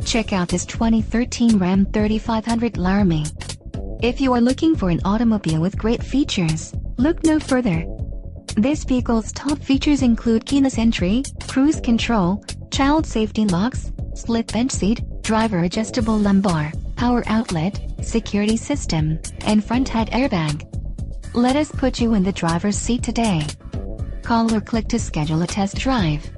Check out this 2013 Ram 3500 Laramie. If you are looking for an automobile with great features, look no further. This vehicle's top features include keyless entry, cruise control, child safety locks, split bench seat, driver adjustable lumbar, power outlet, security system, and front head airbag. Let us put you in the driver's seat today. Call or click to schedule a test drive.